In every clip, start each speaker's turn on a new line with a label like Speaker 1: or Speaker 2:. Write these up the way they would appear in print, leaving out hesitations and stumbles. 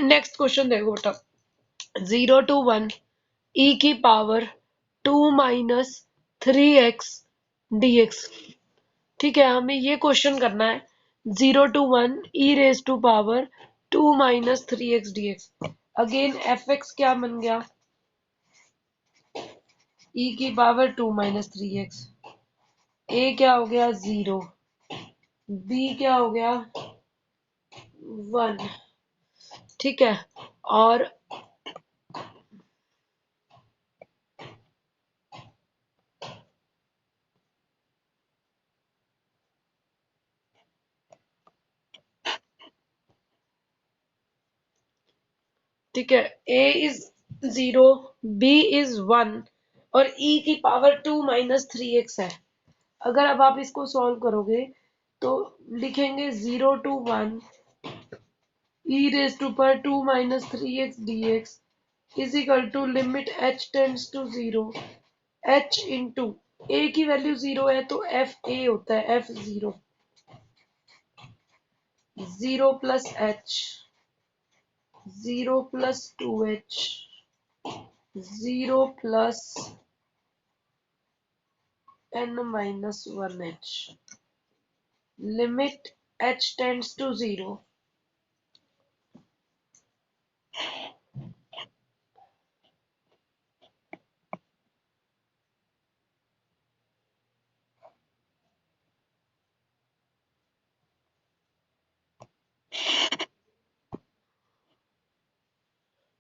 Speaker 1: Next question देखो बेटा, 0 to 1 e की पावर 2 - 3x dx। ठीक है, हमें ये क्वेश्चन करना है 0 to 1 e raise to power 2 - 3x dx। Again F X क्या बन गया, e की पावर 2 - 3x। ए क्या हो गया 0, बी क्या हो गया 1। ठीक है, और ठीक है, ए इज 0, बी इज 1 और ई की पावर 2 - 3x है। अगर अब आप इसको सॉल्व करोगे तो लिखेंगे 0 to 1 e रेज टू पर 2 - 3x dx is equal to limit h tends to 0 h into a की वैल्यू 0 है तो एफ ए होता है, f 0, 0 plus h, 0 plus 2h, 0 plus n-1h, limit h tends to 0।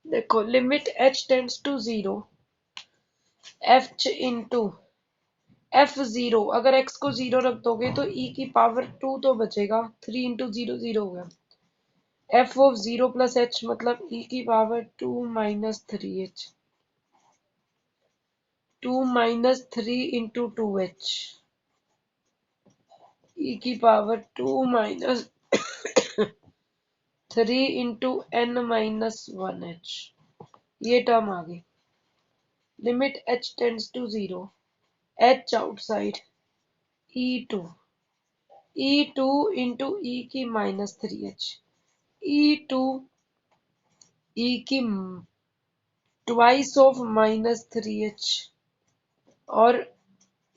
Speaker 1: देखो limit h tends to 0 f into f 0, अगर x को 0 रख दोगे तो e की पावर 2 तो बचेगा, 3 × 0 0 हो गया। f ऑफ 0 प्लस h मतलब e की पावर 2 - 3h, 2 - 3 × 2h, e की पावर 2 - 3 × n-1h, ये टर्म आ गई। Limit h tends to 0, h outside, e2, e2 into e की -3h, e2 e की ट्वाइस ऑफ -3h और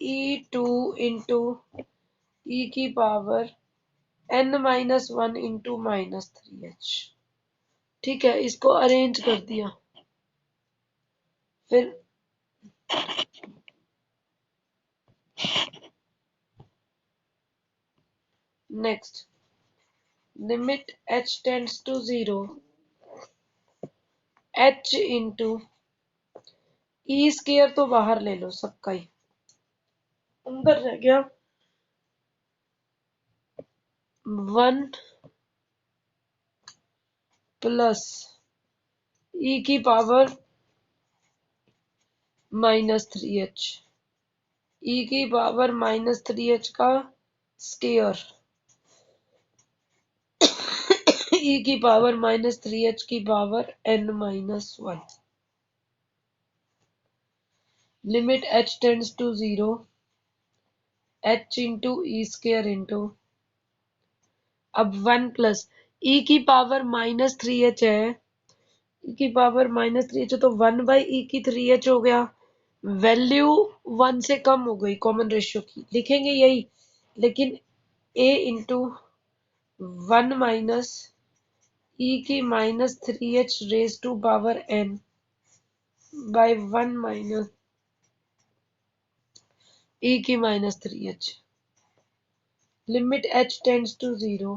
Speaker 1: e2 इंटू e की पावर n-1 इंटू -3h। ठीक है, इसको अरेंज कर दिया। फिर next, limit h tends to 0, h into E square तो बाहर ले लो, सबका ही अंदर रह गया 1 प्लस ई की पावर -3h, ई की पावर -3h का स्क्वायर, ई की पावर -3h की power n-1। Limit h tends to 0, h into E square into, अब 1 प्लस ई की पावर -3h है, ई की पावर -3h तो 1/e3h हो गया। वैल्यू 1 से कम हो गई कॉमन रेशियो की, लिखेंगे यही, लेकिन a इंटू 1 माइनस ई की -3h raise to power n by 1 minus e की -3h। Limit h tends to 0,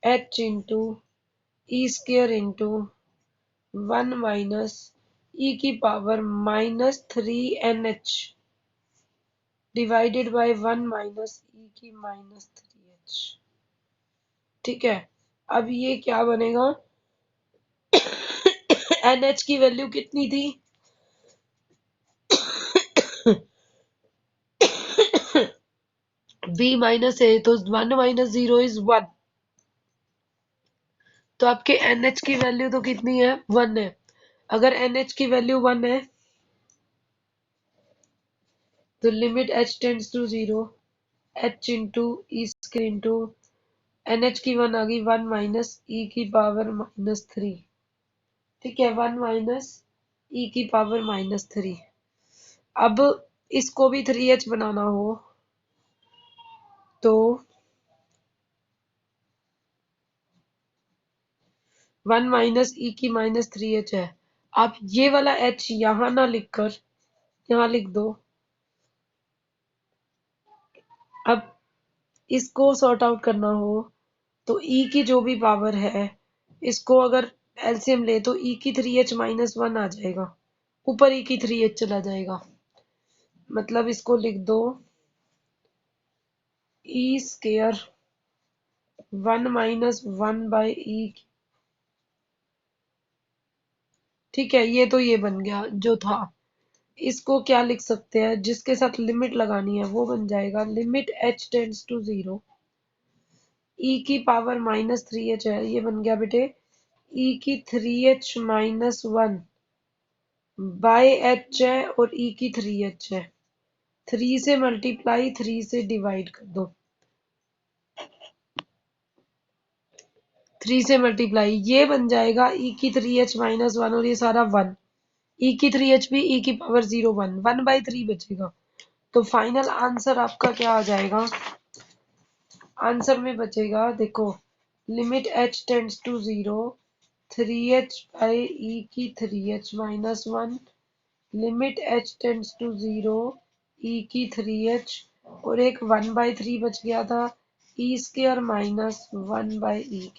Speaker 1: h into E square into 1 minus e की power -3nh divided by 1 minus e की -3h। ठीक है, अब ये क्या बनेगा, NH की वैल्यू कितनी थी b माइनस ए, तो 1 - 0 इज 1, तो आपके NH की वैल्यू तो कितनी है 1 है। अगर NH की वैल्यू 1 है तो limit h tends to 0, h into E square into NH की 1 आ गई, 1 माइनस ई की पावर -3। ठीक है, 1 माइनस ई की पावर -3। अब इसको भी 3H बनाना हो तो 1 माइनस ई की -3H है। आप ये वाला H यहां ना लिखकर यहां लिख दो। अब इसको सॉर्ट आउट करना हो तो ई की जो भी पावर है, इसको अगर एलसीएम ले तो ई की 3H -1 आ जाएगा, ऊपर ई की 3H चला जाएगा। मतलब इसको लिख दो ई स्केयर 1 -1 बाय ई। ठीक है, ये तो ये बन गया जो था। इसको क्या लिख सकते हैं, जिसके साथ लिमिट लगानी है वो बन जाएगा limit h tends to 0, e की पावर -3H है, ये बन गया बेटे ई की 3H -1 बाय h है, और ई की 3H है। 3 से मल्टीप्लाई 3 से डिवाइड कर दो, 3 से मल्टीप्लाई, ये बन जाएगा ई की 3H -1 और ये सारा 1, ई की 3H भी ई की पावर 0 1 1 बाई 3 बचेगा। तो फाइनल आंसर आपका क्या आ जाएगा, आंसर में बचेगा देखो limit h tends to 0 3H by e की 3H -1 limit h tends to 0 e की 3H, और एक 1/3 बच गया था ई स्क्वायर -1 बाई ई।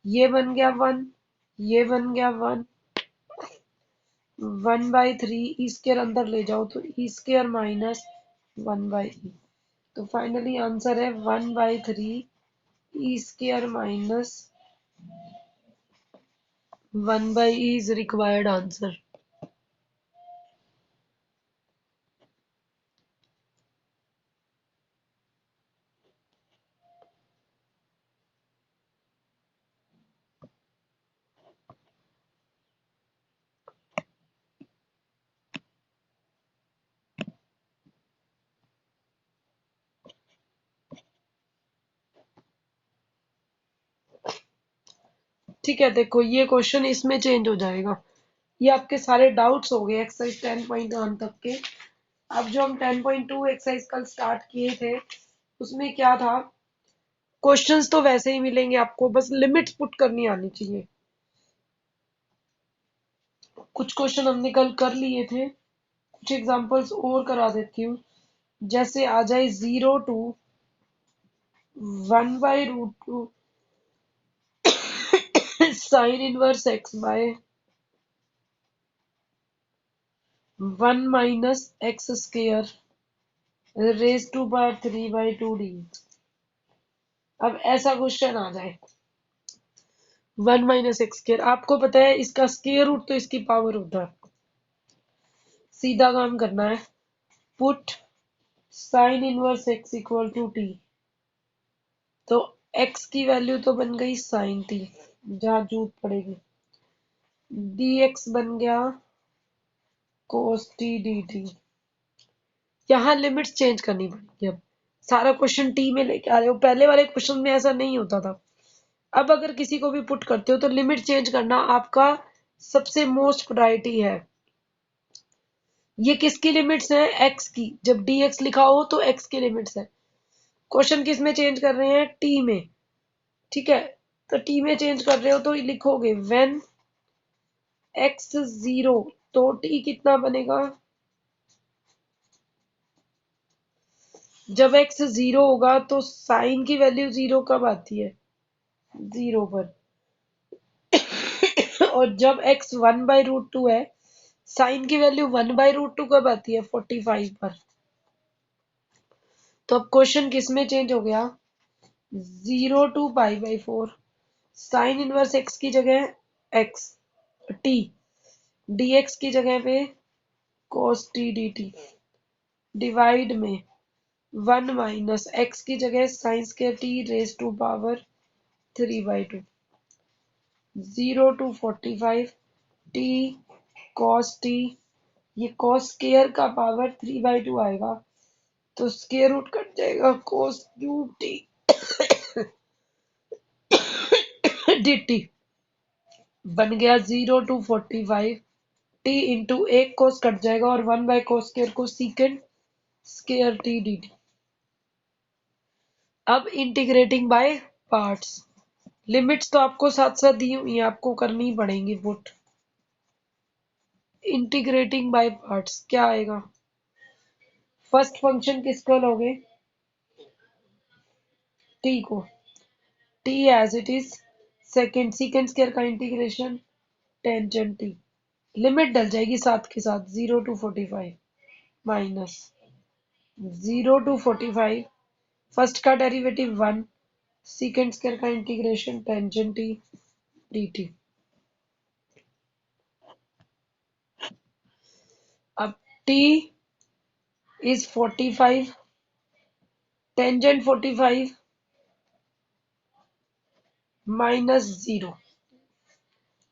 Speaker 1: ये बन गया 1, ये बन गया 1, 1/3 ई स्क्वायर अंदर ले जाओ तो ई स्क्वायर -1 बाई ई। तो फाइनली आंसर है 1/3 e square -1 by e is required answer. ठीक है, देखो ये क्वेश्चन इसमें चेंज हो जाएगा। ये आपके सारे डाउट्स हो गए एक्सरसाइज 10.1 तक के। अब जो हम 10.2 एक्सरसाइज कल स्टार्ट किए थे उसमें क्या था, क्वेश्चंस तो वैसे ही मिलेंगे आपको, बस लिमिट्स पुट करनी आनी चाहिए। कुछ क्वेश्चन हमने कल कर लिए थे, कुछ एग्जांपल्स और करा देती हूँ। जैसे आ जाए 0 to 1/√2 sine inverse x by 1 minus X square raise to power 3/2d। अब ऐसा क्वेश्चन आ जाए 1 माइनस एक्स स्क्वायर, आपको पता है इसका स्क्वायर रूट तो इसकी पावर होता है। सीधा काम करना है, put sine inverse x equal to t। तो x की वैल्यू तो बन गई साइन t, जहां जूत पड़ेगी, dx बन गया cos t dt। यहाँ लिमिट्स चेंज करनी पड़ेगी। अब सारा क्वेश्चन टी में लेके आ रहे हो, पहले वाले क्वेश्चन में ऐसा नहीं होता था। अब अगर किसी को भी पुट करते हो तो लिमिट चेंज करना आपका सबसे मोस्ट प्रायोरिटी है। ये किसकी लिमिट्स है, एक्स की, जब dx लिखा हो तो x की लिमिट्स है। क्वेश्चन किस में चेंज कर रहे हैं, टी में। ठीक है, तो टी में चेंज कर रहे हो तो लिखोगे व्हेन x 0, तो t कितना बनेगा, जब x 0 होगा तो साइन की वैल्यू 0 कब आती है, 0 पर। और जब x 1/√2 है, साइन की वैल्यू 1/√2 कब आती है, 45 पर। तो अब क्वेश्चन किस में चेंज हो गया, 0 टू π/4 साइन इनवर्स x की जगह x t, dx की जगह पे cos t dt, डिवाइड में 1 माइनस x की जगह sine square t raise to power 3/2, 0 to 45 t cos t, ये cos स्क्वायर का पावर 3/2 आएगा, तो स्क्वायर रूट कट जाएगा cos क्यूब t dt बन गया 0 to 45 t इंटू एक कोस कट जाएगा और 1/cos स्क्वायर को सीकेंड स्क्वायर t dt। अब इंटीग्रेटिंग बाय पार्ट्स, लिमिट्स तो आपको साथ साथ दी हुई है, आपको करनी पड़ेंगी पुट। इंटीग्रेटिंग बाय पार्ट्स क्या आएगा, फर्स्ट फंक्शन किसको लोगे, t को, t as it is, secant secant square का इंटीग्रेशन टेंजेंट t, लिमिट डल जाएगी साथ के साथ 0 to 45 माइनस 0 to 45, फर्स्ट का डेरिवेटिव 1, सीकेंड स्क्वायर का इंटीग्रेशन टेंजेंट t dt। अब t is 45, tangent 45 minus 0,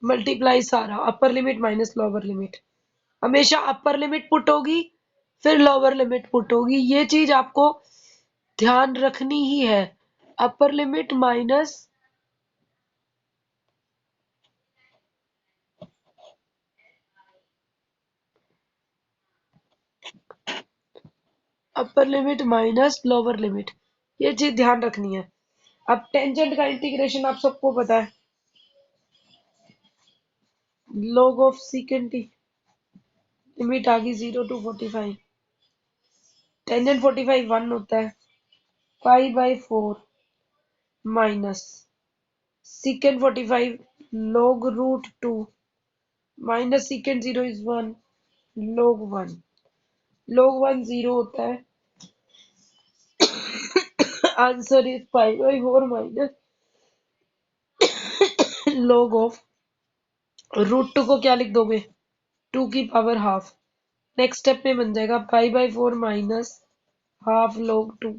Speaker 1: multiply सारा, upper limit minus lower limit, हमेशा अपर लिमिट पुट होगी फिर लोअर लिमिट पुट होगी, ये चीज आपको ध्यान रखनी ही है। अपर लिमिट माइनस अपर लिमिट माइनस लोअर लिमिट, ये चीज ध्यान रखनी है। अब टेंजेंट का इंटीग्रेशन आप सबको पता है, log of secant t, limit आ गई 0 to 45, टेंजेंट 45 1 होता है, 5/4 minus secant 45 log√2 minus secant 0 is 1 log 1, log 1 0 होता है, answer is 5/4 minus log of √2 को क्या लिख दोगे, 2 की पावर हाफ, नेक्स्ट स्टेप में बन जाएगा 5/4 माइनस हाफ log 2,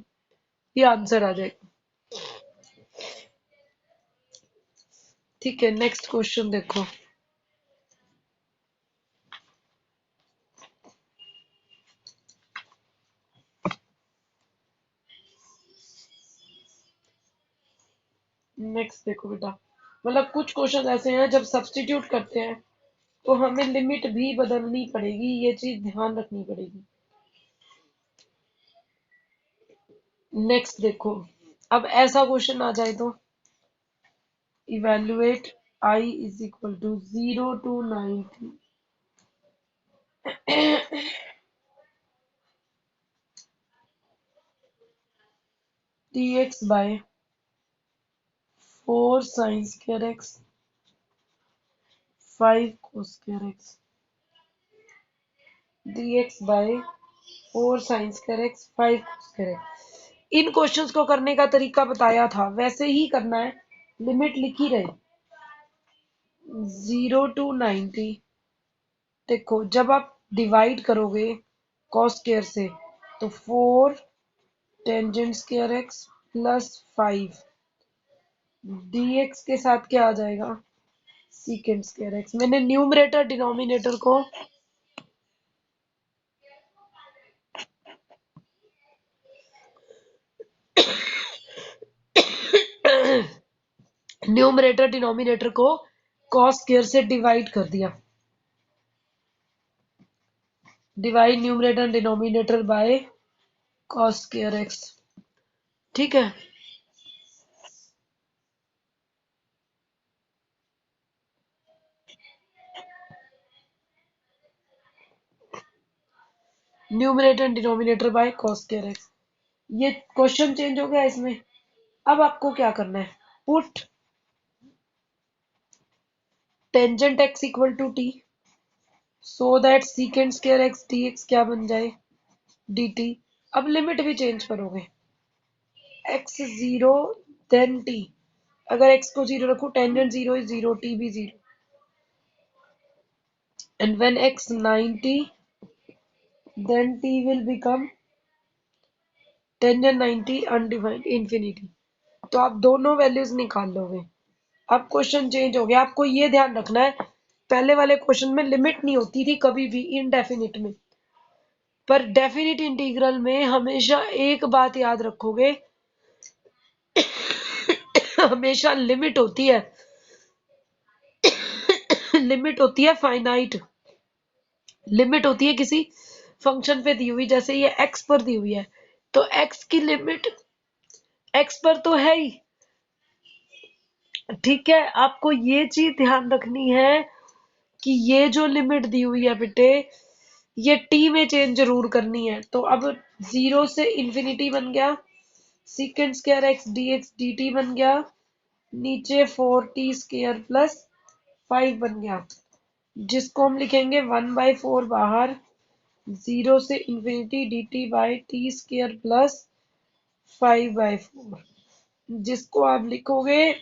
Speaker 1: ये आंसर आ जाएगा। ठीक है, नेक्स्ट क्वेश्चन देखो। नेक्स्ट देखो बेटा, मतलब कुछ क्वेश्चन ऐसे हैं जब सब्स्टिट्यूट करते हैं तो हमें लिमिट भी बदलनी पड़ेगी, ये चीज ध्यान रखनी पड़ेगी। नेक्स्ट देखो, अब ऐसा क्वेश्चन आ जाए तो evaluate I is equal to 0 to 90 dx by 4 sin square x 5 cos square x dx by 4 sin square x 5 cos square x। In questions को करने का तरीका बताया था, वैसे ही करना है, लिमिट लिखी रहे 0 to 90। देखो जब आप डिवाइड करोगे cos स्क्वायर से तो 4 tangent square x plus 5 dx के साथ क्या आ जाएगा, सीकेंट स्क्वायर x। मैंने न्यूमरेटर डिनोमिनेटर को न्यूमरेटर डिनोमिनेटर को cos स्क्वायर से डिवाइड कर दिया, divide numerator denominator by cos square x। ठीक है, numerator denominator by cos square x। ये क्वेश्चन चेंज हो गया इसमें। अब आपको क्या करना है, put tangent x equal to t so that secant square x dx क्या बन जाए, dt। अब लिमिट भी चेंज करोगे, x 0 देन t, अगर x को 0 रखो टेंजेंट 0 इज 0, t भी 0, and when x 90 then t will become tangent 90 undefined infinity. तो आप दोनों वैल्यूज निकाल लोगे। अब क्वेश्चन चेंज हो गया, आपको ये ध्यान रखना है, पहले वाले क्वेश्चन में लिमिट नहीं होती थी कभी भी इनडेफिनिट में, पर डेफिनिट इंटीग्रल में हमेशा एक बात याद रखोगे हमेशा लिमिट होती है, लिमिट होती है फाइनाइट, लिमिट होती है किसी फंक्शन पे दी हुई, जैसे ये एक्स पर दी हुई है, तो एक्स की लिमिट एक्स पर तो है ही, ठीक है। आपको ये चीज ध्यान रखनी है कि ये जो लिमिट दी हुई है बेटे, ये टी में चेंज जरूर करनी है। तो अब 0 से इंफिनिटी बन गया, secant square x D x D T बन गया, नीचे 4t² प्लस 5 बन गया, जिसको हम लिखेंगे 1/4 बाहर, 0 से infinity D T by T square plus 5/4, जिसको आप लिखोगे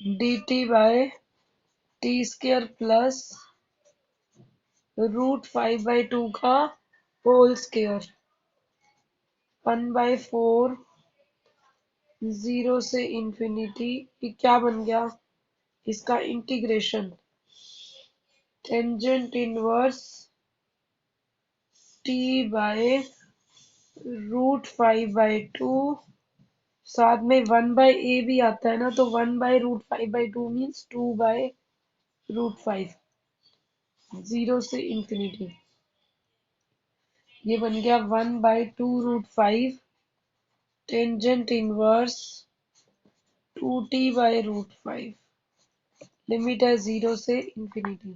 Speaker 1: D T by T square plus √5/2 का होल स्क्वायर, 1/4, 0 से इंफिनिटी, ये क्या बन गया इसका integration, tangent inverse t by √5/2, साथ में 1/a भी आता है ना, तो 1/√5/2 मीन्स 2/√5, 0 से इंफिनिटी, ये बन गया 1/2√5, टेंजेंट इनवर्स 2t/√5, लिमिट है 0 से इंफिनिटी,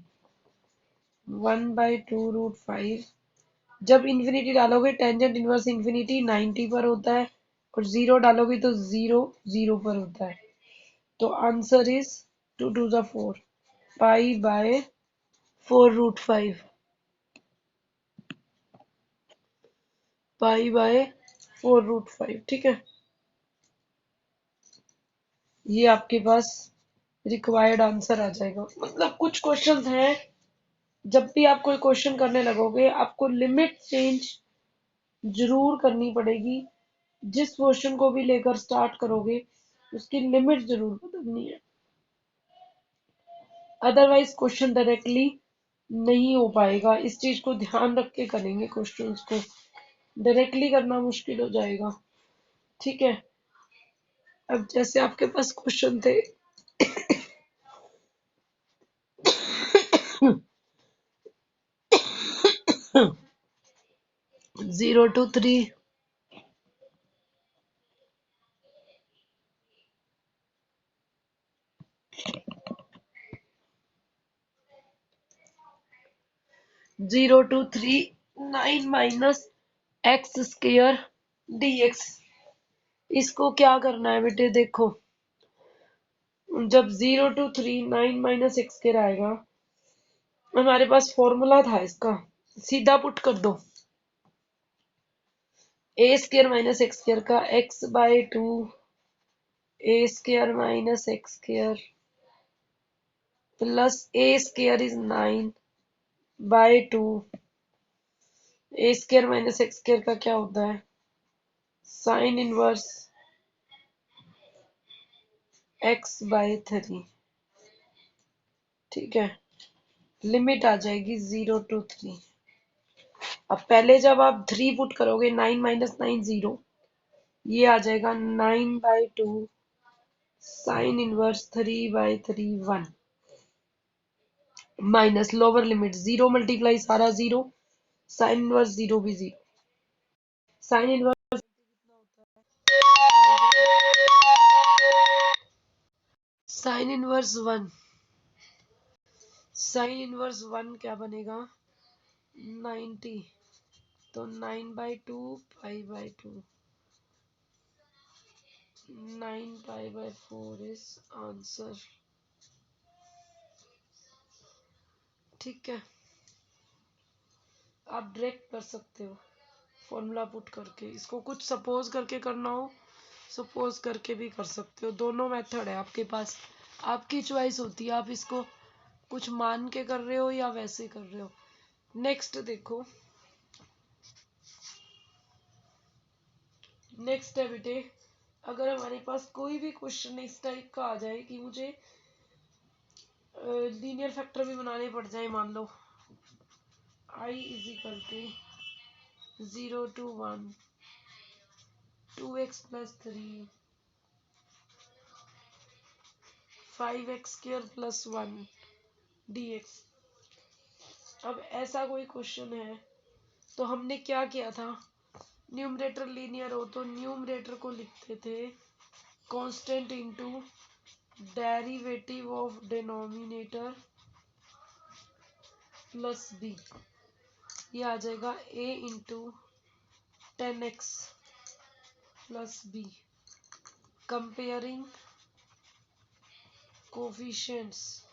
Speaker 1: 1/2√5, जब इंफिनिटी डालोगे टेंजेंट इनवर्स इंफिनिटी 90 पर होता है, और 0 डालोगे तो 0 0 पर होता है, तो आंसर इज 2 2 ज़ा 4, π/4√5, π/4√5, ठीक है। ये आपके पास रिक्वायर्ड आंसर आ जाएगा। मतलब कुछ क्वेश्चंस हैं, जब भी आप कोई क्वेश्चन करने लगोगे आपको लिमिट चेंज जरूर करनी पड़ेगी, जिस क्वेश्चन को भी लेकर स्टार्ट करोगे उसकी लिमिट जरूर बदलनी है, अदरवाइज क्वेश्चन डायरेक्टली नहीं हो पाएगा। इस चीज को ध्यान रख के करेंगे, क्वेश्चंस को डायरेक्टली करना मुश्किल हो जाएगा, ठीक है। अब जैसे आपके पास क्वेश्चन थे 0 to 3, 0 to 3 9 minus x square dx, इसको क्या करना है बेटे, देखो जब 0 to 3 9 माइनस एक्स स्क्र आएगा, हमारे पास फॉर्मूला था इसका, सीधा पुट कर दो, a² माइनस एक्स स्क्र का x/2 a² minus x square plus a² is 9/2, a² minus x square का क्या होता है, साइन इनवर्स x/3, ठीक है। लिमिट आ जाएगी 0 to 3। अब पहले जब आप 3 पुट करोगे, 9 माइनस 9 0, ये आ जाएगा 9/2 sine inverse 3/3 1, minus lower limit 0 multiply सारा 0, साइन इनवर्स 0 भी 0, sine inverse sine inverse 1, sine inverse 1 क्या बनेगा 90, तो 9/2 π/2, 9 π/4 इज आंसर, ठीक है। आप डायरेक्ट कर सकते हो फॉर्मूला पुट करके, इसको कुछ सपोज करके करना हो सपोज करके भी कर सकते हो, दोनों मेथड है आपके पास, आपकी चॉइस होती है, आप इसको कुछ मान के कर रहे हो या वैसे कर रहे हो। नेक्स्ट देखो, नेक्स्ट है बेटे, अगर हमारे पास कोई भी क्वेश्चन इस टाइप का आ जाए कि मुझे लीनियर फैक्टर भी बनाने पड़ जाए, मान लो I is equal to 0 to 1 2x + 3 5x² + 1 dx। अब ऐसा कोई क्वेश्चन है तो हमने क्या किया था, न्यूमरेटर लीनियर हो तो न्यूमरेटर को लिखते थे constant into derivative of denominator plus b. ये आ जाएगा a into 10x plus b. Comparing coefficients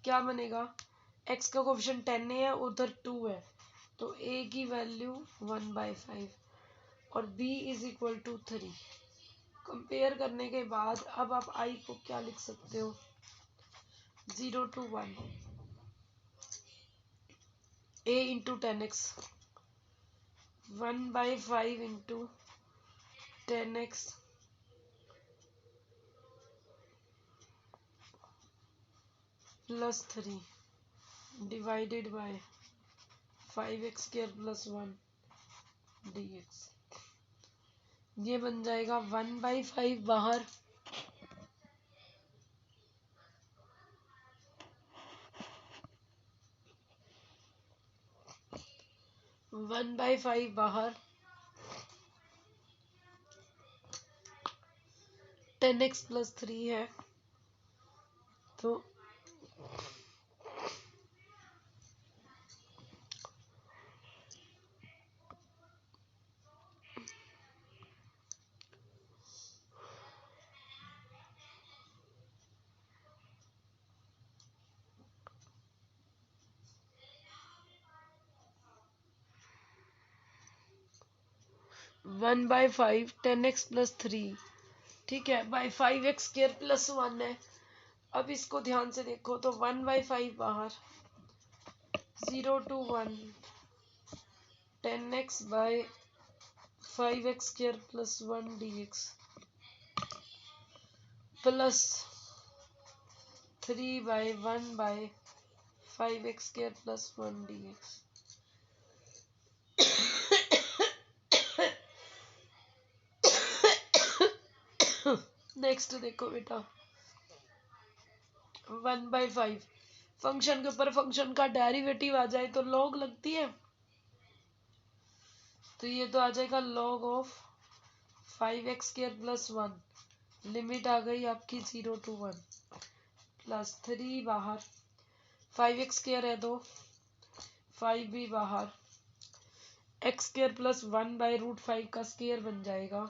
Speaker 1: क्या बनेगा, x का कोफिशिएंट 10 है, उधर 2 है, तो a की वैल्यू 1/5 और b is equal to 3। Compare करने के बाद अब आप i को क्या लिख सकते हो, 0 to 1 a into 10x 1/5 into 10x plus 3 divided by 5x² + 1 dx। ये बन जाएगा 1/5 बाहर 1/5 बाहर 10x + 3 है, तो 1/5 10x + 3, ठीक है, बाय 5x² + 1 है। अब इसको ध्यान से देखो तो 1/5 बाहर 0 to 1 10x by 5x² + 1 dx plus 3/1/5x² + 1 dx। Next देखो बेटा, 1/5 फंक्शन के ऊपर फंक्शन का डेरिवेटिव आ जाए तो लॉग लगती है, तो ये तो आ जाएगा log ऑफ 5x² + 1, लिमिट आ गई आपकी 0 to 1 प्लस 3 बाहर 5x² है तो 5 भी बाहर x² + 1/√5 का स्क्वायर बन जाएगा,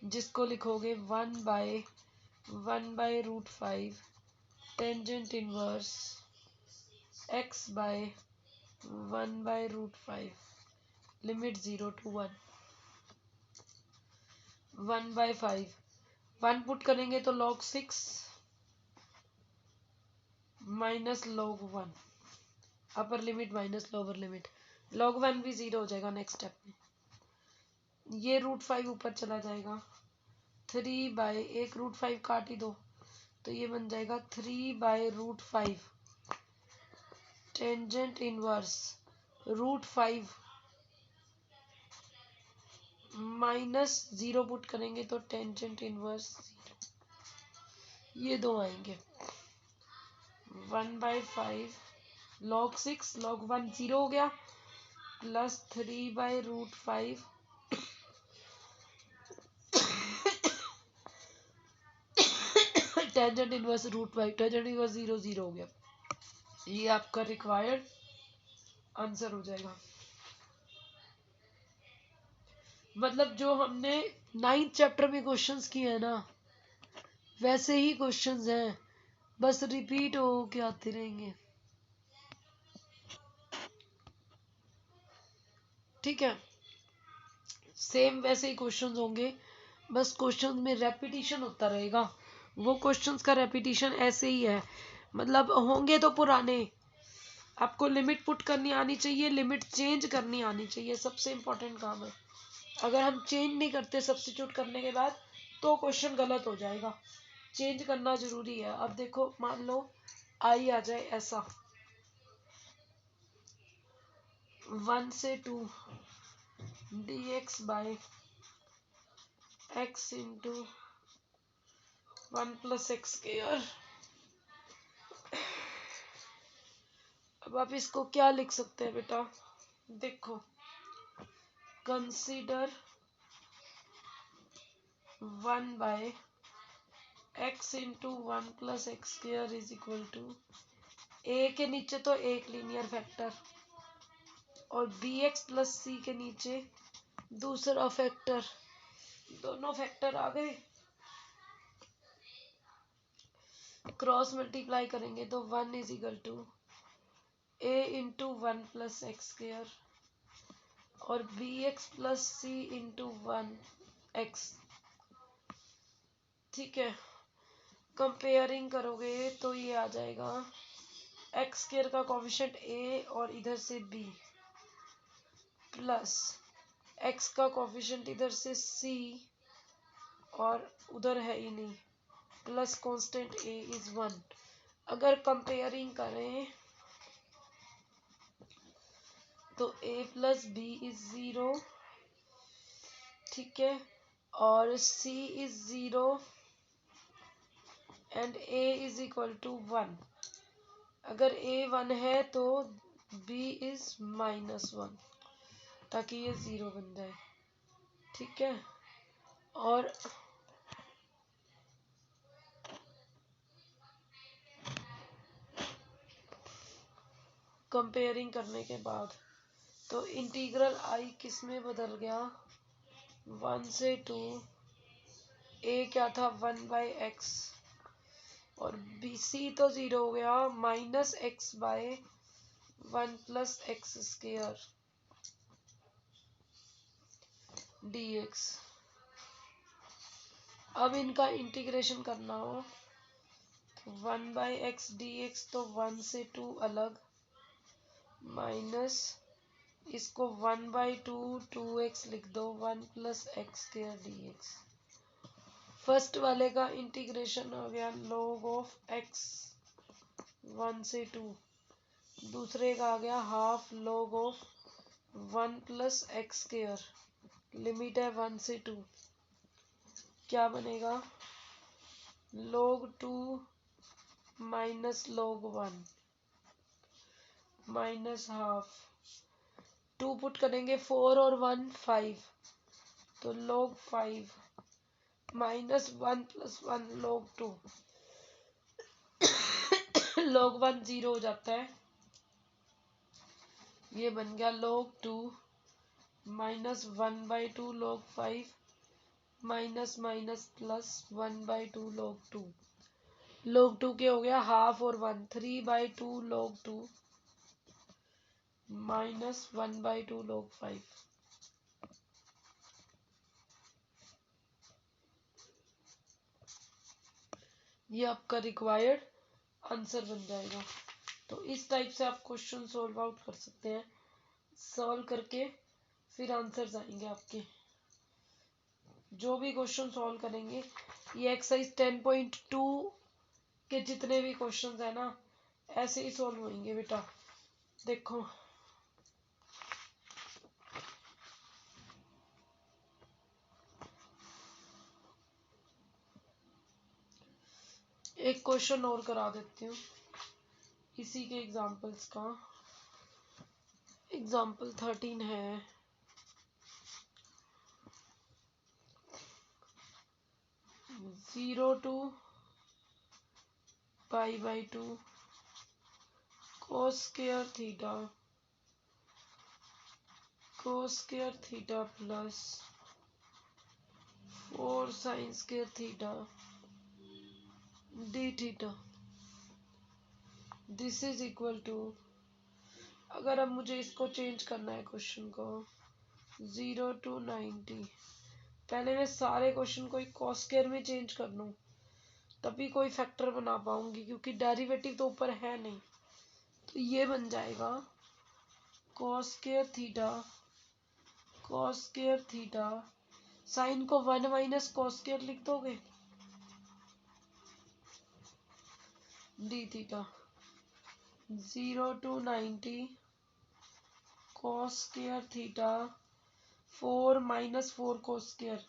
Speaker 1: जिसको लिखोगे 1/1/√5 tangent inverse x/1/√5 limit 0 to 1। 1/5 1 put करेंगे तो log 6 माइनस log 1, अपर limit minus lower limit, log 1 भी 0 हो जाएगा नेक्स्ट स्टेप में। ये √5 ऊपर चला जाएगा, 3/1 काट ही दो, तो ये बन जाएगा 3/√5 टेंजेंट इनवर्स √5 माइनस 0 पुट करेंगे तो टेंजेंट इनवर्स 0, ये दो आएंगे। 1/5 log 6 log 1 0 हो गया plus 3/√5 tangent inverse √5 tangent inverse 0 0 हो गया। ये आपका रिक्वायर्ड आंसर हो जाएगा। मतलब जो हमने 9th चैप्टर में क्वेश्चंस किए हैं ना, वैसे ही क्वेश्चंस हैं, बस रिपीट हो के आते रहेंगे, ठीक है, सेम वैसे ही क्वेश्चंस होंगे, बस क्वेश्चंस में रेपिटेशन होता रहेगा। वो क्वेश्चंस का रेपिटेशन ऐसे ही है, मतलब होंगे तो पुराने। आपको लिमिट पुट करनी आनी चाहिए, लिमिट चेंज करनी आनी चाहिए, सबसे इंपॉर्टेंट काम है। अगर हम चेंज नहीं करते सब्स्टिट्यूट करने के बाद तो क्वेश्चन गलत हो जाएगा, चेंज करना जरूरी है। अब देखो मान लो आई आ जाए ऐसा 1 से 2 dx bye x into 1 + x²। अब आप इसको क्या लिख सकते हैं बेटा, देखो, consider 1/x into 1+x² is equal to a के नीचे तो एक लीनियर फैक्टर और bx प्लस सी के नीचे दूसरा फैक्टर, दोनों फैक्टर आ गए, क्रॉस मल्टीप्लाई करेंगे तो 1 is equal to a into 1+x² और bx प्लस सी इंटू 1x। ठीक है, कंपेयरिंग करोगे तो ये आ जाएगा x² का कोफिशिएंट a और इधर से b प्लस x का कोफिशिएंट इधर से c और उधर है ही नहीं, प्लस कांस्टेंट a इज 1। अगर कंपेयरिंग करें तो a प्लस b इज 0, ठीक है, और c is 0 and a is equal to 1। अगर a 1 है तो b इज -1, ताकि ये 0 बन जाए। ठीक है, और कंपेयरिंग करने के बाद तो इंटीग्रल आई किस में बदल गया, 1 से 2, a क्या था 1/x और bc तो 0 हो गया, -x/1+x² dx। अब इनका इंटीग्रेशन करना हो तो 1/x dx तो 1 से 2 अलग, माइनस इसको 1/2 2x लिख दो, 1+x² dx। फर्स्ट वाले का इंटीग्रेशन हो गया log ऑफ x 1 से 2, दूसरे का आ गया half log of 1+x², limit है 1 से 2, क्या बनेगा log 2 minus log 1 minus half, 2 put करेंगे 4 और 1 5, तो log 5 माइनस 1 + 1 log 2, log 1 0 हो जाता है, ये बन गया log 2 minus 1/2 log 5 minus minus plus 1/2 log 2। log 2 के हो गया हाफ और 1, 3/2 log 2 माइनस 1/2 log 5। ये आपका रिक्वायर्ड आंसर बन जाएगा। तो इस टाइप से आप क्वेश्चन सॉल्व आउट कर सकते हैं, सॉल्व करके फिर आंसर्स आएंगे आपके। जो भी क्वेश्चन सॉल्व करेंगे, ये एक्सरसाइज 10.2 के जितने भी क्वेश्चंस है ना, ऐसे ही सॉल्व होंगे बेटा। देखो एक क्वेश्चन और करा देती हूँ इसी के एग्जाम्पल्स का। एग्जाम्पल 13 है, 0 to π/2 cos square theta plus 4 sin square theta d theta, this is equal to, अगर अब मुझे इसको चेंज करना है क्वेश्चन को 0 to 90, पहले मैं सारे क्वेश्चन को cos स्क्वायर में चेंज कर लूँ तभी कोई फैक्टर बना पाऊंगी, क्योंकि डेरिवेटिव तो ऊपर है नहीं। तो ये बन जाएगा cos स्क्वायर थीटा, साइन को 1 माइनस cos स्क्वायर लिख दोगे D theta, 0 to 90 cos square theta 4 minus 4 cos square,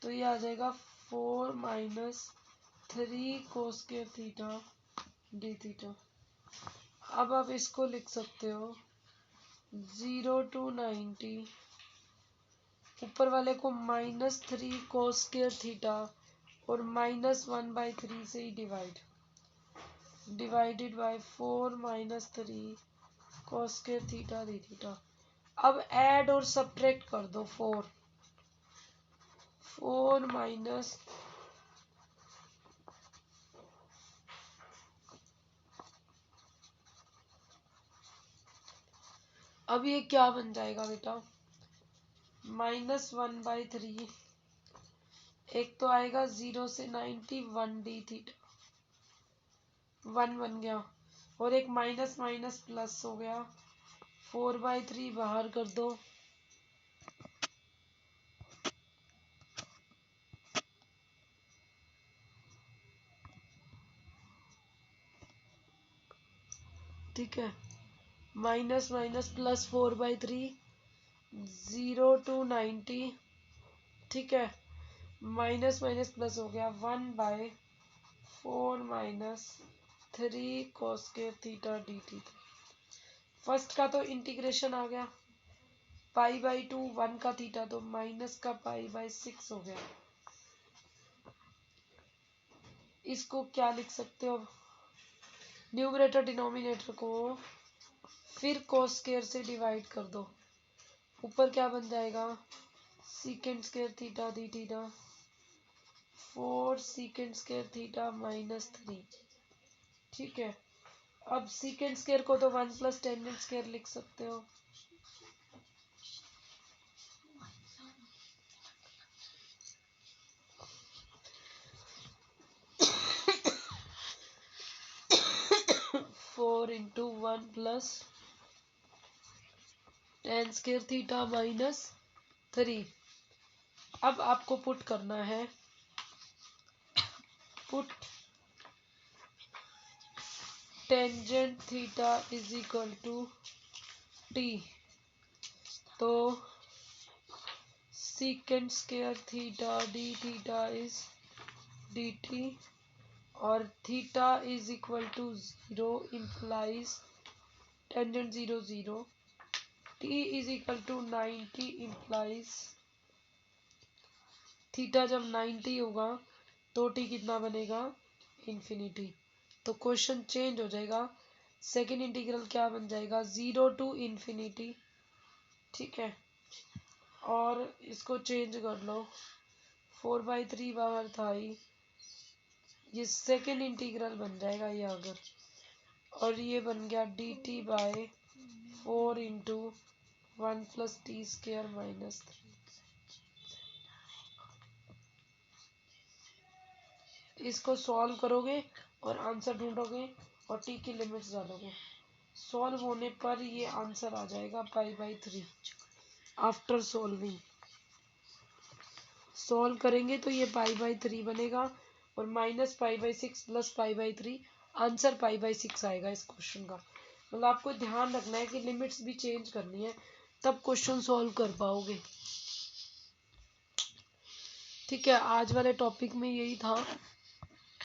Speaker 1: तो ये आ जाएगा 4 minus 3 cos square theta d theta. अब आप इसको लिख सकते हो 0 to 90, ऊपर वाले को -3 cos स्क्वायर थीटा और -1/3 से ही divided by 4 -3 cos square theta d theta. अब ऐड और सब्ट्रैक्ट कर दो 4 माइनस अब ये क्या बन जाएगा बेटा, -1/3, एक तो आएगा 0 से 90 1 डी थीटा, 1 बन गया, और एक माइनस माइनस प्लस हो गया, 4/3 बाहर कर दो, ठीक है, माइनस माइनस प्लस 4/3, 0 to 90, ठीक है, माइनस माइनस प्लस हो गया 1/4 -3 cos square theta d theta. First का तो इंटीग्रेशन आ गया, π/2, 1 का थीटा तो माइनस का π/6 हो गया। इसको क्या लिख सकते हो, न्यूमरेटर डिनोमिनेटर को फिर cos स्क्वायर से डिवाइड कर दो, ऊपर क्या बन जाएगा, सीकेंड square theta d theta, 4 सीकेंड square theta -3, ठीक है। अब सीकेंड स्क्वायर को तो 1 + टेंजेंट स्क्वायर लिख सकते हो, four into 1 + tan square theta -3। अब आपको पुट करना है, put tangent theta is equal to t, तो secant square theta d theta is dt, और theta is equal to 0 implies tangent 0 0, t is equal to 90 implies theta जब 90 होगा तो t कितना बनेगा, इन्फिनिटी। तो क्वेश्चन चेंज हो जाएगा, सेकेंड इंटीग्रल क्या बन जाएगा, 0 to इन्फिनिटी, ठीक है, और इसको चेंज कर लो, 4/3 बाहर था ही, ये सेकेंड इंटीग्रल बन जाएगा ये अगर, और ये बन गया dt/4 इंटू 1 + t स्क्वायर -3। इसको सॉल्व करोगे और आंसर ढूंढोगे और t की लिमिट्स डालोगे, सॉल्व होने पर ये आंसर आ जाएगा π/3। आफ्टर सॉल्विंग सॉल्व करेंगे तो ये π/3 बनेगा, और -π/6 + π/3, आंसर π/6 आएगा इस क्वेश्चन का। मतलब आपको ध्यान रखना है कि लिमिट्स भी चेंज करनी है, तब क्वेश्चन सॉल्व कर पाओगे, ठीक है। आज वाले टॉपिक में यही था।